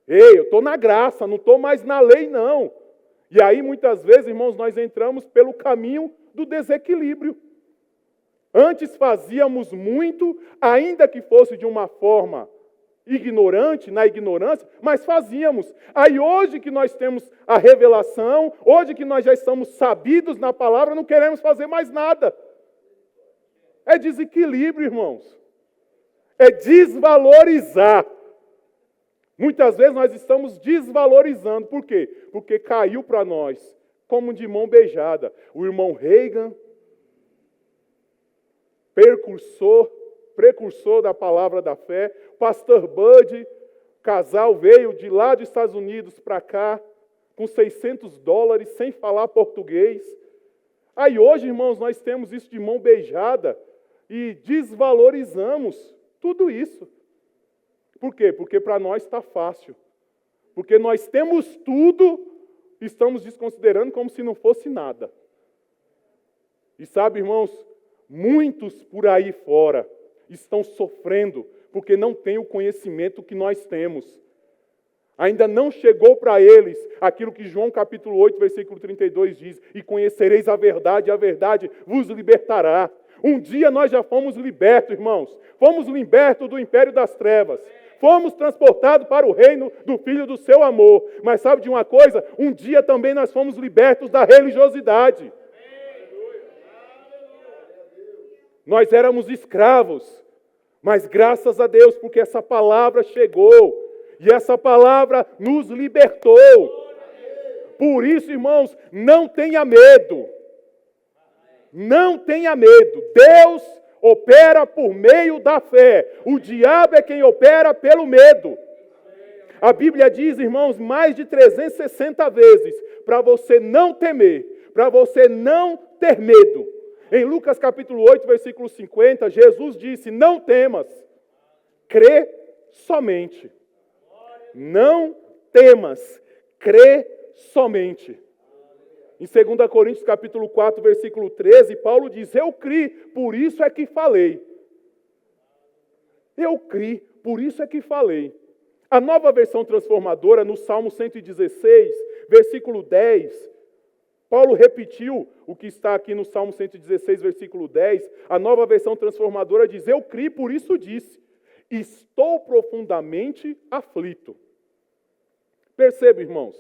Ei, eu estou na graça, não estou mais na lei, não. E aí, muitas vezes, irmãos, nós entramos pelo caminho do desequilíbrio. Antes fazíamos muito, ainda que fosse de uma forma ignorante, na ignorância, mas fazíamos. Aí hoje que nós temos a revelação, hoje que nós já estamos sabidos na palavra, não queremos fazer mais nada. É desequilíbrio, irmãos. É desvalorizar. Muitas vezes nós estamos desvalorizando. Por quê? Porque caiu para nós, como de mão beijada. O irmão Reagan, precursor da palavra da fé, pastor Bud, casal veio de lá dos Estados Unidos para cá, com $600, sem falar português. Aí hoje, irmãos, nós temos isso de mão beijada e desvalorizamos tudo isso. Por quê? Porque para nós está fácil. Porque nós temos tudo, estamos desconsiderando como se não fosse nada. E sabe, irmãos, muitos por aí fora estão sofrendo porque não têm o conhecimento que nós temos. Ainda não chegou para eles aquilo que João capítulo 8, versículo 32 diz: e conhecereis a verdade vos libertará. Um dia nós já fomos libertos, irmãos. Fomos libertos do império das trevas. Fomos transportados para o reino do Filho do seu amor. Mas sabe de uma coisa? Um dia também nós fomos libertos da religiosidade. Nós éramos escravos. Mas graças a Deus, porque essa palavra chegou. E essa palavra nos libertou. Por isso, irmãos, não tenha medo. Não tenha medo. Deus opera por meio da fé. O diabo é quem opera pelo medo. A Bíblia diz, irmãos, mais de 360 vezes, para você não temer, para você não ter medo. Em Lucas capítulo 8, versículo 50, Jesus disse: não temas, crê somente. Não temas, crê somente. Em 2 Coríntios capítulo 4, versículo 13, Paulo diz: eu criei, por isso é que falei. Eu criei, por isso é que falei. A Nova Versão Transformadora, no Salmo 116, versículo 10, Paulo repetiu o que está aqui no Salmo 116, versículo 10. A Nova Versão Transformadora diz: eu criei, por isso disse, estou profundamente aflito. Perceba, irmãos,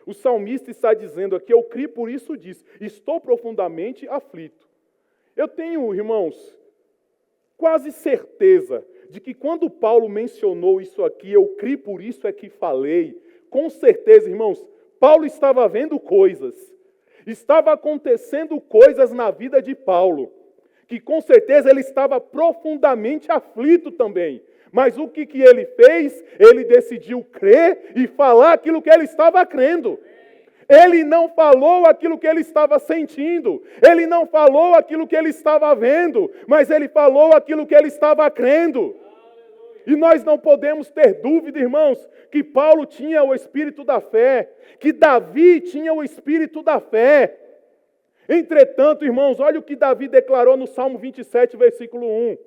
o salmista está dizendo aqui: eu criei, por isso disse, estou profundamente aflito. Eu tenho, irmãos, quase certeza de que quando Paulo mencionou isso aqui, eu criei, por isso é que falei, com certeza, irmãos, Paulo estava vendo coisas, estava acontecendo coisas na vida de Paulo, que com certeza ele estava profundamente aflito também. Mas o que ele fez? Ele decidiu crer e falar aquilo que ele estava crendo. Ele não falou aquilo que ele estava sentindo, ele não falou aquilo que ele estava vendo, mas ele falou aquilo que ele estava crendo. E nós não podemos ter dúvida, irmãos, que Paulo tinha o espírito da fé, que Davi tinha o espírito da fé. Entretanto, irmãos, olha o que Davi declarou no Salmo 27, versículo 1.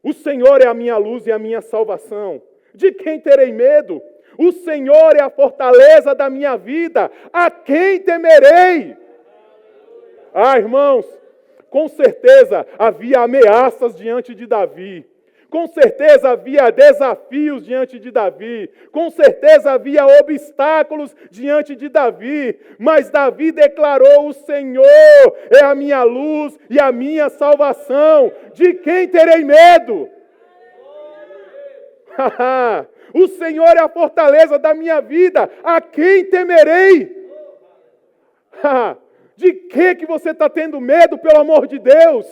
O Senhor é a minha luz e a minha salvação. De quem terei medo? O Senhor é a fortaleza da minha vida. A quem temerei? Ah, irmãos, com certeza havia ameaças diante de Davi. Com certeza havia desafios diante de Davi. Com certeza havia obstáculos diante de Davi. Mas Davi declarou: o Senhor é a minha luz e a minha salvação. De quem terei medo? O Senhor é a fortaleza da minha vida. A quem temerei? De que você está tendo medo, pelo amor de Deus?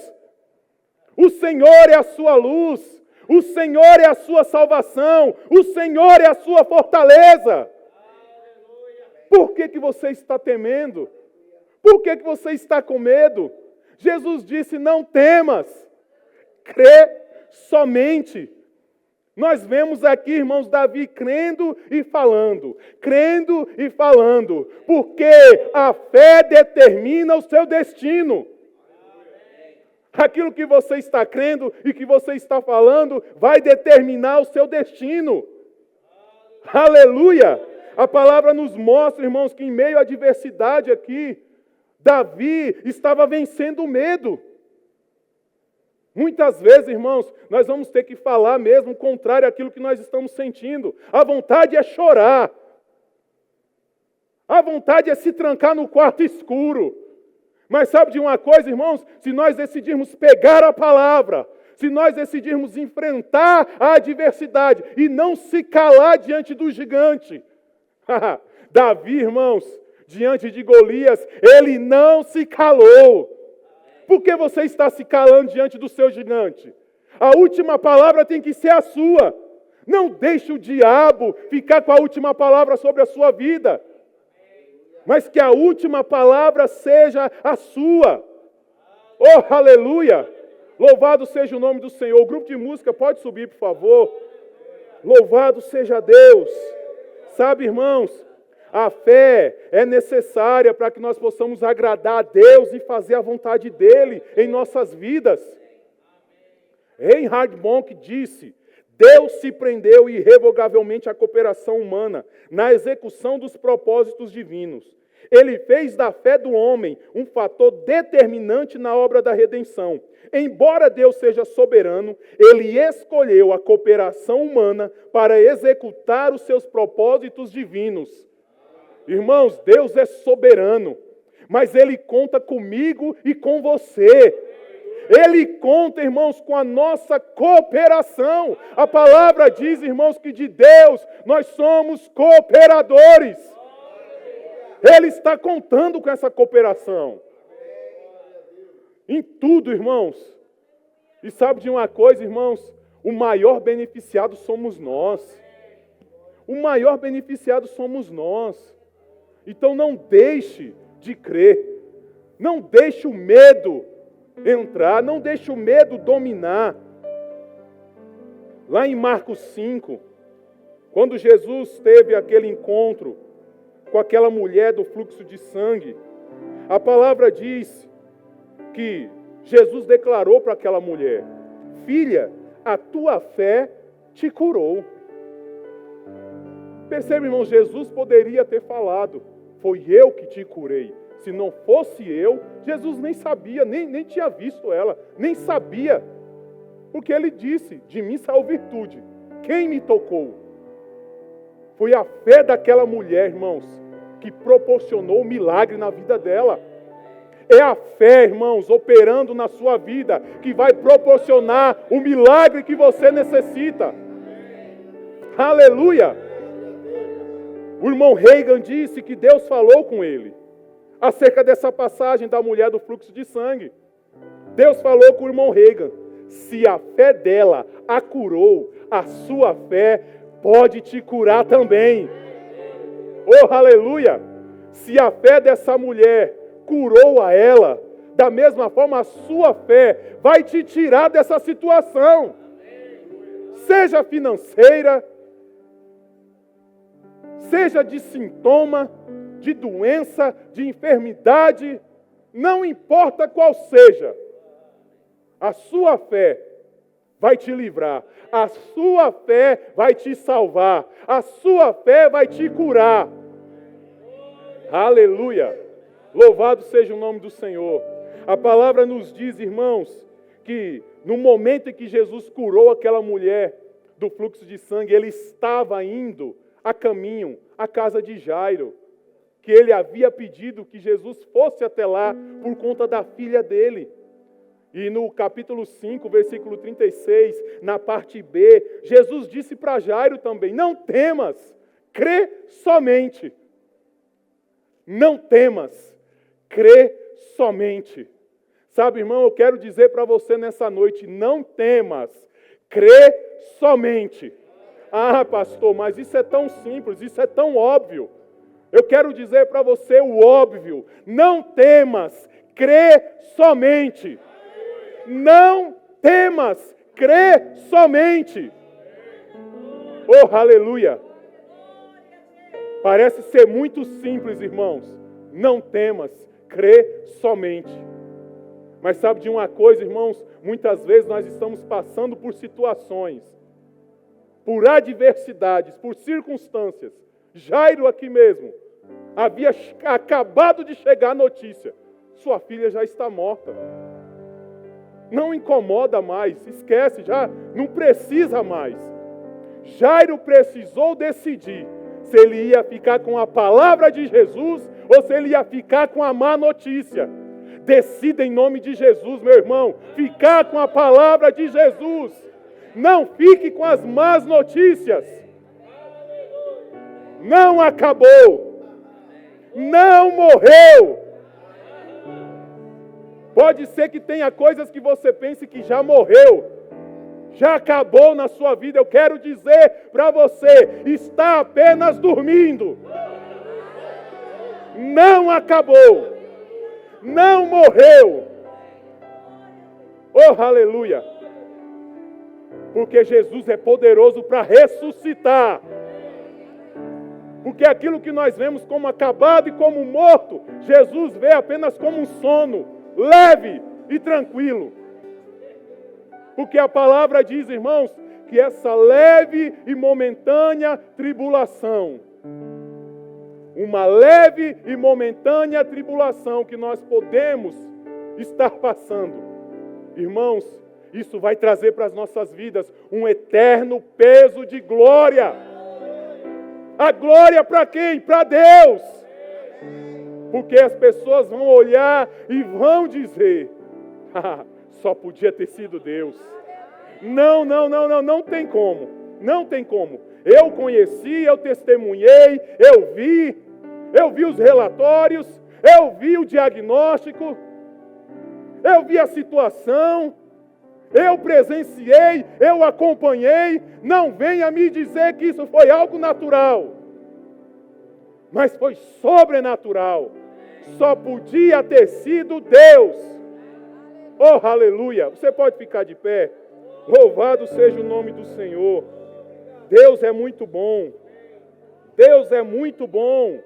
O Senhor é a sua luz. O Senhor é a sua salvação. O Senhor é a sua fortaleza. Por que você está temendo? Por que você está com medo? Jesus disse: não temas, crê somente. Nós vemos aqui, irmãos, Davi crendo e falando, porque a fé determina o seu destino. Aquilo que você está crendo e que você está falando vai determinar o seu destino. Aleluia! A palavra nos mostra, irmãos, que em meio à adversidade aqui, Davi estava vencendo o medo. Muitas vezes, irmãos, nós vamos ter que falar mesmo o contrário àquilo que nós estamos sentindo. A vontade é chorar. A vontade é se trancar no quarto escuro. Mas sabe de uma coisa, irmãos? Se nós decidirmos pegar a palavra, se nós decidirmos enfrentar a adversidade e não se calar diante do gigante. Davi, irmãos, diante de Golias, ele não se calou. Por que você está se calando diante do seu gigante? A última palavra tem que ser a sua. Não deixe o diabo ficar com a última palavra sobre a sua vida. Mas que a última palavra seja a sua. Oh, aleluia! Louvado seja o nome do Senhor. O grupo de música pode subir, por favor. Louvado seja Deus. Sabe, irmãos, a fé é necessária para que nós possamos agradar a Deus e fazer a vontade dEle em nossas vidas. Reinhard Bonk disse: Deus se prendeu irrevogavelmente à cooperação humana na execução dos propósitos divinos. Ele fez da fé do homem um fator determinante na obra da redenção. Embora Deus seja soberano, Ele escolheu a cooperação humana para executar os seus propósitos divinos. Irmãos, Deus é soberano, mas Ele conta comigo e com você. Ele conta, irmãos, com a nossa cooperação. A palavra diz, irmãos, que de Deus nós somos cooperadores. Ele está contando com essa cooperação. Em tudo, irmãos. E sabe de uma coisa, irmãos? O maior beneficiado somos nós. O maior beneficiado somos nós. Então não deixe de crer. Não deixe o medo entrar, não deixe o medo dominar. Lá em Marcos 5, Quando Jesus teve aquele encontro com aquela mulher do fluxo de sangue, a palavra diz que Jesus declarou para aquela mulher: filha, a tua fé te curou. Percebe, irmão, Jesus poderia ter falado: foi eu que te curei. Se não fosse eu, Jesus nem sabia, nem tinha visto ela, nem sabia. Porque ele disse: de mim saiu virtude. Quem me tocou? Foi a fé daquela mulher, irmãos, que proporcionou o milagre na vida dela. É a fé, irmãos, operando na sua vida, que vai proporcionar o milagre que você necessita. Aleluia! O irmão Reagan disse que Deus falou com ele acerca dessa passagem da mulher do fluxo de sangue. Deus falou com o irmão Reagan: se a fé dela a curou, a sua fé pode te curar também. Oh, aleluia! Se a fé dessa mulher curou a ela, da mesma forma a sua fé vai te tirar dessa situação. Seja financeira, seja de sintoma, de doença, de enfermidade, não importa qual seja, a sua fé vai te livrar, a sua fé vai te salvar, a sua fé vai te curar. Aleluia! Louvado seja o nome do Senhor. A palavra nos diz, irmãos, que no momento em que Jesus curou aquela mulher do fluxo de sangue, ele estava indo a caminho à casa de Jairo, que ele havia pedido que Jesus fosse até lá por conta da filha dele. E no capítulo 5, versículo 36, na parte B, Jesus disse para Jairo também: não temas, crê somente. Não temas, crê somente. Sabe, irmão, eu quero dizer para você nessa noite: não temas, crê somente. Ah, pastor, mas isso é tão simples, isso é tão óbvio. Eu quero dizer para você o óbvio: não temas, crê somente. Não temas, crê somente. Oh, aleluia! Parece ser muito simples, irmãos. Não temas, crê somente. Mas sabe de uma coisa, irmãos? Muitas vezes nós estamos passando por situações, por adversidades, por circunstâncias. Jairo aqui mesmo havia acabado de chegar a notícia: sua filha já está morta. Não incomoda mais, esquece, já não precisa mais. Jairo precisou decidir se ele ia ficar com a palavra de Jesus ou se ele ia ficar com a má notícia. Decida em nome de Jesus, meu irmão, ficar com a palavra de Jesus. Não fique com as más notícias. Não acabou. Não morreu. Pode ser que tenha coisas que você pense que já morreu, já acabou na sua vida. Eu quero dizer para você: está apenas dormindo. Não acabou. Não morreu. Oh, aleluia! Porque Jesus é poderoso para ressuscitar. Porque aquilo que nós vemos como acabado e como morto, Jesus vê apenas como um sono leve e tranquilo. Porque a palavra diz, irmãos, que essa leve e momentânea tribulação, uma leve e momentânea tribulação que nós podemos estar passando, irmãos, isso vai trazer para as nossas vidas um eterno peso de glória. A glória para quem? Para Deus. Porque as pessoas vão olhar e vão dizer: só podia ter sido Deus. Não tem como. Não tem como. Eu conheci, eu testemunhei, eu vi os relatórios, eu vi o diagnóstico, eu vi a situação, eu presenciei, eu acompanhei. Não venha me dizer que isso foi algo natural, mas foi sobrenatural. Só podia ter sido Deus. Oh, aleluia! Você pode ficar de pé. Louvado seja o nome do Senhor. Deus é muito bom. Deus é muito bom.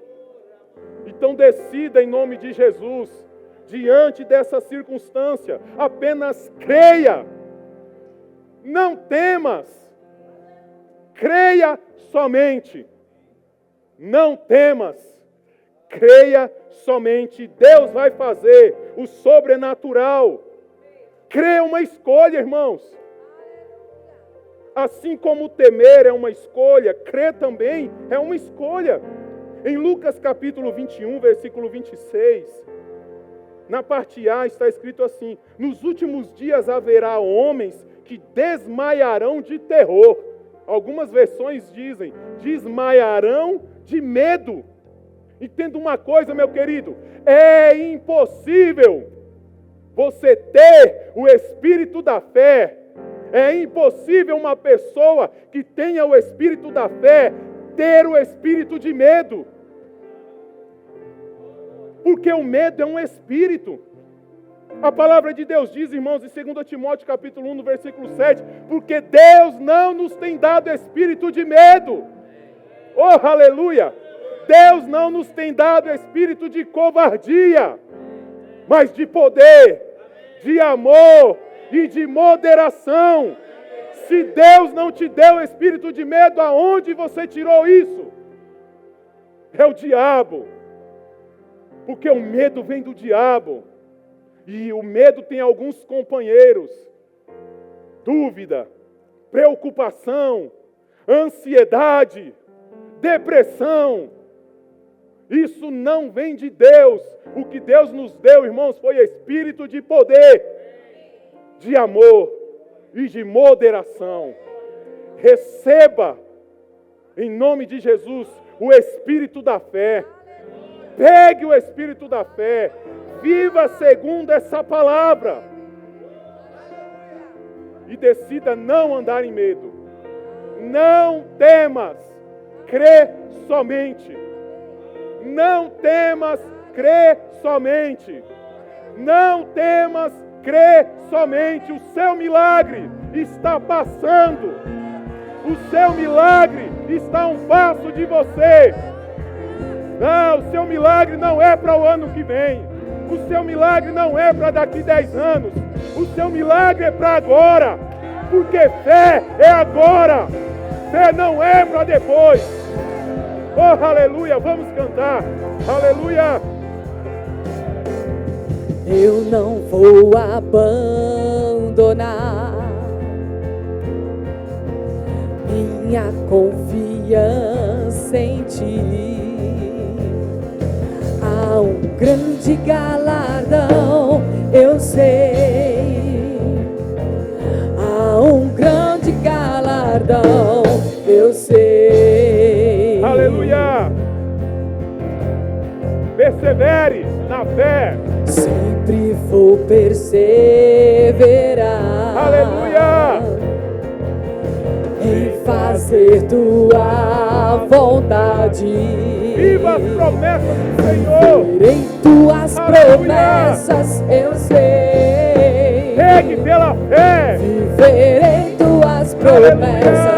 Então decida em nome de Jesus, diante dessa circunstância, apenas creia. Não temas. Creia somente. Não temas. Creia somente. Deus vai fazer o sobrenatural. Creia é uma escolha, irmãos. Assim como temer é uma escolha, crer também é uma escolha. Em Lucas capítulo 21, versículo 26, na parte A está escrito assim: nos últimos dias haverá homens que desmaiarão de terror. Algumas versões dizem, desmaiarão de medo. Entenda uma coisa, meu querido, é impossível você ter o espírito da fé. É impossível uma pessoa que tenha o espírito da fé ter o espírito de medo. Porque o medo é um espírito. A palavra de Deus diz, irmãos, em 2 Timóteo capítulo 1, no versículo 7, porque Deus não nos tem dado espírito de medo. Oh, aleluia! Deus não nos tem dado espírito de covardia, mas de poder, de amor e de moderação. Se Deus não te deu espírito de medo, aonde você tirou isso? É o diabo. Porque o medo vem do diabo. E o medo tem alguns companheiros: dúvida, preocupação, ansiedade, depressão. Isso não vem de Deus. O que Deus nos deu, irmãos, foi espírito de poder, de amor e de moderação. Receba, em nome de Jesus, o espírito da fé. Pegue o espírito da fé. Viva segundo essa palavra. E decida não andar em medo. Não temas. Crê somente. Não temas. Crê somente. Não temas. Crê somente. O seu milagre está passando. O seu milagre está a um passo de você. Não, o seu milagre não é para o ano que vem. O seu milagre não é para daqui 10 anos. O seu milagre é para agora. Porque fé é agora. Fé não é para depois. Oh, aleluia, vamos cantar. Aleluia. Eu não vou abandonar minha confiança em ti. Há um grande galardão, eu sei. Há um grande galardão, eu sei. Aleluia. Persevere na fé. Sempre vou perseverar. Aleluia. Em fazer tua vontade. Viva as promessas do Senhor. Em tuas Aleluia. promessas eu sei. Pegue pela fé. Viver em tuas promessas